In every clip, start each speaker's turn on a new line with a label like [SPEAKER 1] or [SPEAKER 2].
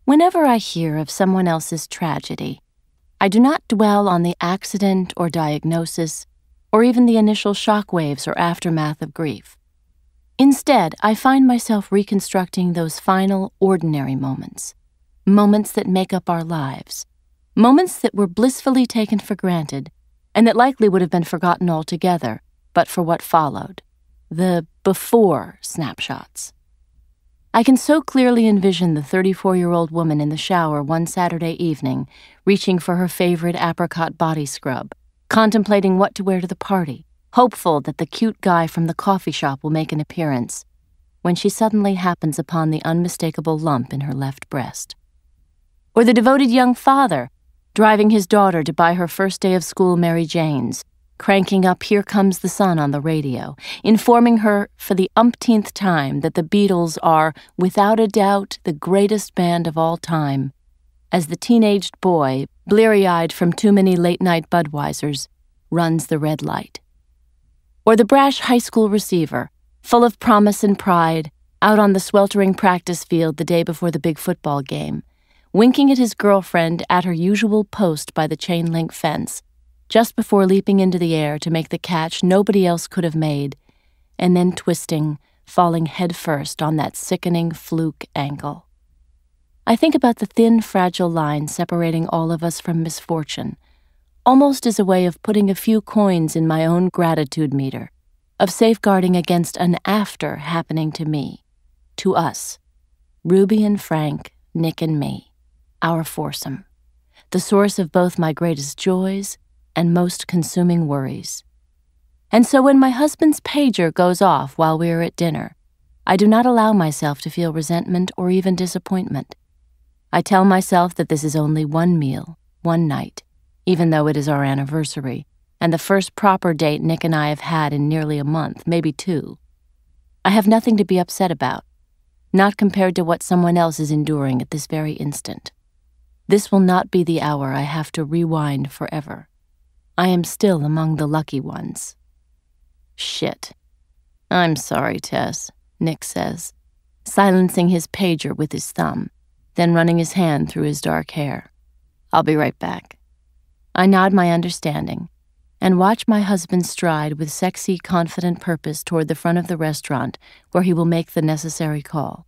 [SPEAKER 1] Whenever I hear of someone else's tragedy, I do not dwell on the accident or diagnosis, or even the initial shockwaves or aftermath of grief. Instead, I find myself reconstructing those final, ordinary moments that make up our lives, moments that were blissfully taken for granted and that likely would have been forgotten altogether, but for what followed, the before snapshots. I can so clearly envision the 34-year-old woman in the shower one Saturday evening, reaching for her favorite apricot body scrub, contemplating what to wear to the party, hopeful that the cute guy from the coffee shop will make an appearance, when she suddenly happens upon the unmistakable lump in her left breast. Or the devoted young father, driving his daughter to buy her first day of school Mary Jane's, cranking up Here Comes the Sun on the radio, informing her for the umpteenth time that the Beatles are, without a doubt, the greatest band of all time, as the teenaged boy, bleary-eyed from too many late-night Budweisers, runs the red light. Or the brash high school receiver, full of promise and pride, out on the sweltering practice field the day before the big football game, winking at his girlfriend at her usual post by the chain-link fence, just before leaping into the air to make the catch nobody else could have made, and then twisting, falling headfirst on that sickening fluke ankle. I think about the thin, fragile line separating all of us from misfortune, almost as a way of putting a few coins in my own gratitude meter, of safeguarding against an after happening to me, to us, Ruby and Frank, Nick and me, our foursome, the source of both my greatest joys and most consuming worries. And so when my husband's pager goes off while we are at dinner, I do not allow myself to feel resentment or even disappointment. I tell myself that this is only one meal, one night, even though it is our anniversary, and the first proper date Nick and I have had in nearly a month, maybe 2. I have nothing to be upset about, not compared to what someone else is enduring at this very instant. This will not be the hour I have to rewind forever. I am still among the lucky ones. Shit. I'm sorry, Tess, Nick says, silencing his pager with his thumb, then running his hand through his dark hair. I'll be right back. I nod my understanding and watch my husband stride with sexy, confident purpose toward the front of the restaurant where he will make the necessary call.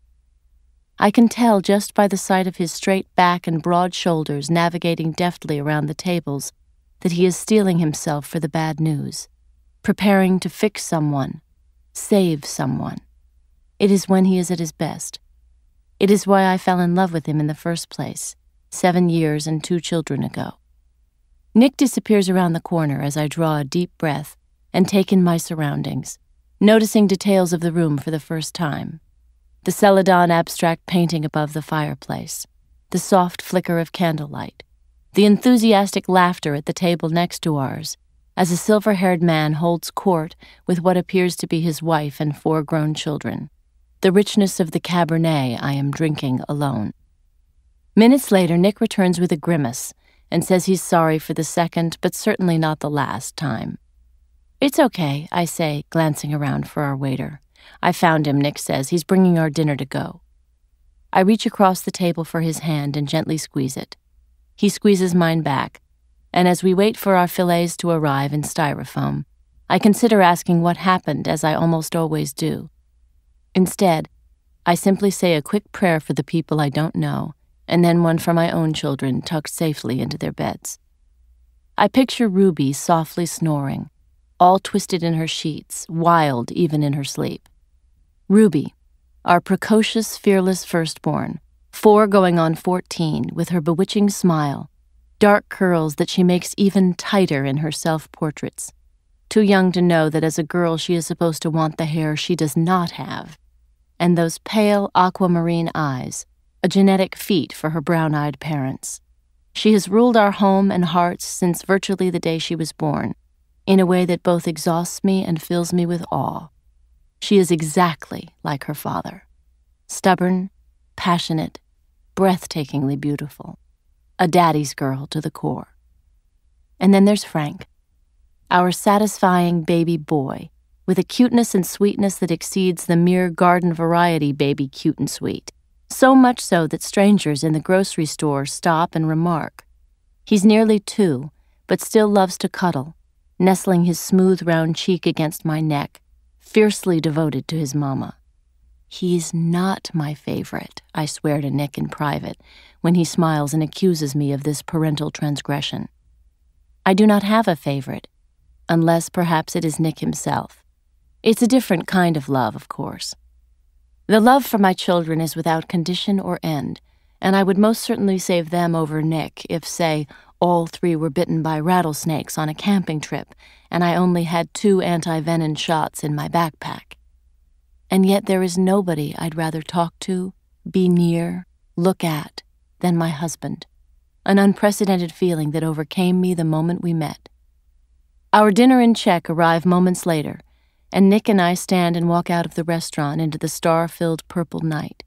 [SPEAKER 1] I can tell just by the sight of his straight back and broad shoulders navigating deftly around the tables that he is steeling himself for the bad news, preparing to fix someone, save someone. It is when he is at his best. It is why I fell in love with him in the first place, 7 years and 2 children ago. Nick disappears around the corner as I draw a deep breath and take in my surroundings, noticing details of the room for the first time. The Celadon abstract painting above the fireplace, the soft flicker of candlelight, the enthusiastic laughter at the table next to ours as a silver-haired man holds court with what appears to be his wife and 4 grown children, the richness of the Cabernet I am drinking alone. Minutes later, Nick returns with a grimace and says he's sorry for the second, but certainly not the last time. It's okay, I say, glancing around for our waiter. I found him, Nick says. He's bringing our dinner to go. I reach across the table for his hand and gently squeeze it. He squeezes mine back, and as we wait for our fillets to arrive in styrofoam, I consider asking what happened, as I almost always do. Instead, I simply say a quick prayer for the people I don't know, and then one for my own children tucked safely into their beds. I picture Ruby softly snoring, all twisted in her sheets, wild even in her sleep. Ruby, our precocious, fearless firstborn, 4 going on 14, with her bewitching smile, dark curls that she makes even tighter in her self-portraits, too young to know that as a girl she is supposed to want the hair she does not have, and those pale aquamarine eyes, a genetic feat for her brown-eyed parents. She has ruled our home and hearts since virtually the day she was born, in a way that both exhausts me and fills me with awe. She is exactly like her father, stubborn, passionate, breathtakingly beautiful, a daddy's girl to the core. And then there's Frank, our satisfying baby boy, with a cuteness and sweetness that exceeds the mere garden variety baby cute and sweet. So much so that strangers in the grocery store stop and remark. He's nearly 2, but still loves to cuddle, nestling his smooth round cheek against my neck, fiercely devoted to his mama. He's not my favorite, I swear to Nick in private, when he smiles and accuses me of this parental transgression. I do not have a favorite, unless perhaps it is Nick himself. It's a different kind of love, of course. The love for my children is without condition or end, and I would most certainly save them over Nick if, say, all 3 were bitten by rattlesnakes on a camping trip and I only had 2 anti-venom shots in my backpack. And yet there is nobody I'd rather talk to, be near, look at, than my husband, an unprecedented feeling that overcame me the moment we met. Our dinner and check arrive moments later, and Nick and I stand and walk out of the restaurant into the star-filled purple night.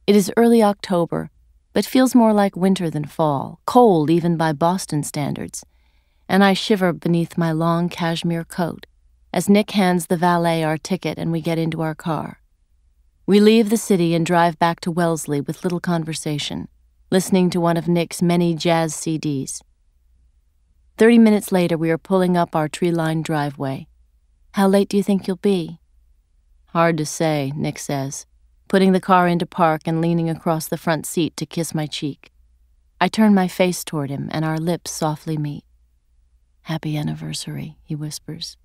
[SPEAKER 1] It is early October, but feels more like winter than fall, cold even by Boston standards, and I shiver beneath my long cashmere coat as Nick hands the valet our ticket and we get into our car. We leave the city and drive back to Wellesley with little conversation, listening to one of Nick's many jazz CDs. 30 minutes later, we are pulling up our tree-lined driveway. "How late do you think you'll be?" "Hard to say," Nick says, putting the car into park and leaning across the front seat to kiss my cheek. I turn my face toward him, and our lips softly meet. "Happy anniversary," he whispers.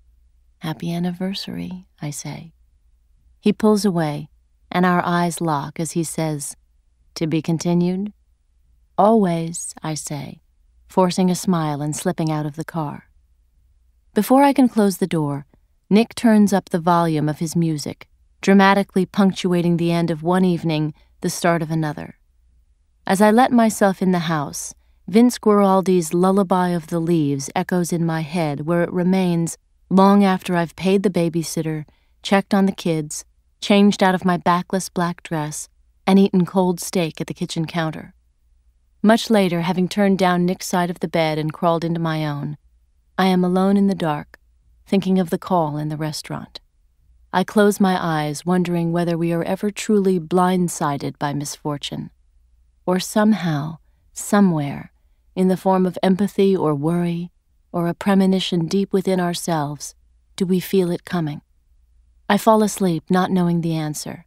[SPEAKER 1] "Happy anniversary," I say. He pulls away, and our eyes lock as he says, "To be continued?" "Always," I say, forcing a smile and slipping out of the car. Before I can close the door, Nick turns up the volume of his music, dramatically punctuating the end of one evening, the start of another. As I let myself in the house, Vince Guaraldi's Lullaby of the Leaves echoes in my head, where it remains long after I've paid the babysitter, checked on the kids, changed out of my backless black dress, and eaten cold steak at the kitchen counter. Much later, having turned down Nick's side of the bed and crawled into my own, I am alone in the dark, thinking of the call in the restaurant. I close my eyes, wondering whether we are ever truly blindsided by misfortune, or somehow, somewhere, in the form of empathy or worry, or a premonition deep within ourselves, do we feel it coming. I fall asleep not knowing the answer,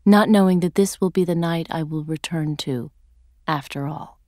[SPEAKER 1] not knowing that this will be the night I will return to, after all.